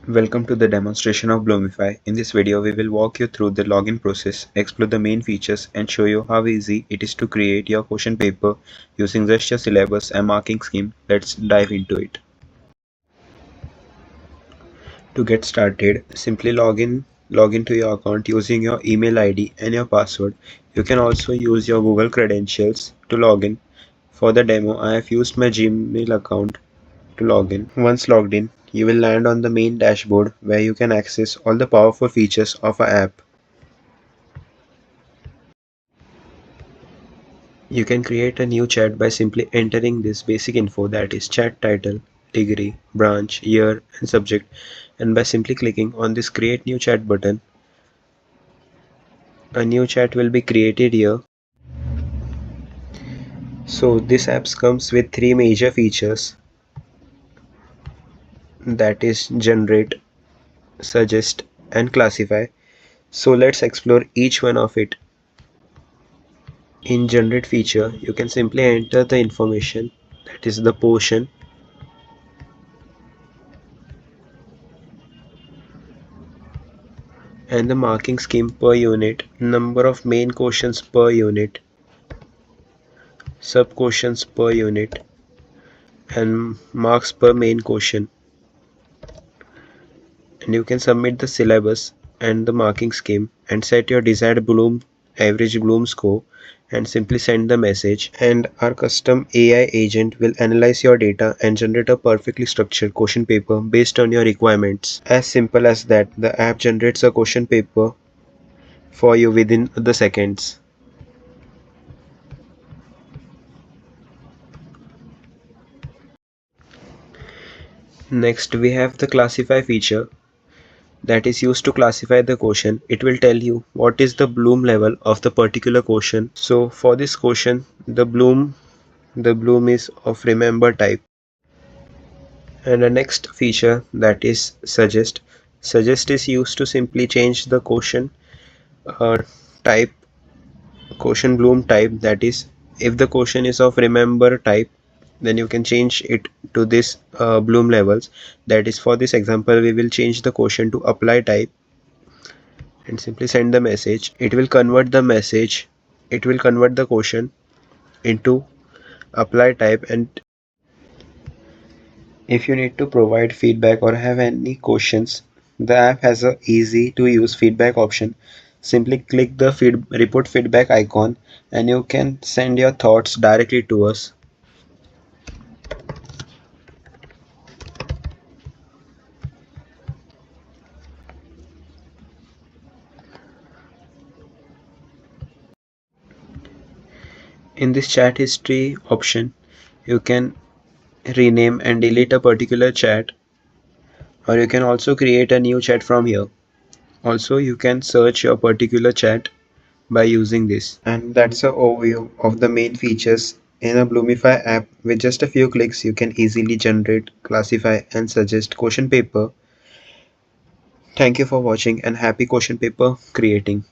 Welcome to the demonstration of Bloomify. In this video, we will walk you through the login process, explore the main features, and show you how easy it is to create your question paper using just your syllabus and marking scheme. Let's dive into it. To get started, simply log into your account using your email ID and your password. You can also use your Google credentials to log in. For the demo, I have used my Gmail account to log in. Once logged in, you will land on the main dashboard where you can access all the powerful features of our app. You can create a new chat by simply entering this basic info, that is chat title, degree, branch, year and subject, and by simply clicking on this create new chat button, a new chat will be created here. So this app comes with three major features, that is generate, suggest and classify. So let's explore each one of it. In generate feature, you can simply enter the information, that is the portion, and the marking scheme per unit, number of main questions per unit, sub questions per unit, and marks per main question. And you can submit the syllabus and the marking scheme and set your desired average Bloom score and simply send the message, and our custom AI agent will analyze your data and generate a perfectly structured question paper based on your requirements. As simple as that, the app generates a question paper for you within the seconds. Next, we have the classify feature that is used to classify the question. It will tell you what is the bloom level of the particular question. So for this question, the bloom is of remember type. And the next feature, that is suggest. Suggest is used to simply change the question type, question bloom type, that is if the question is of remember type, then you can change it to this bloom levels. That is, for this example, we will change the question to apply type and simply send the message. It will convert the question into apply type. And if you need to provide feedback or have any questions, the app has a easy to use feedback option. Simply click the report feedback icon and you can send your thoughts directly to us. In this chat history option, you can rename and delete a particular chat, or you can also create a new chat from here. Also, you can search your particular chat by using this. And that's an overview of the main features in a Bloomify app. With just a few clicks, you can easily generate, classify and suggest question paper. Thank you for watching and happy question paper creating.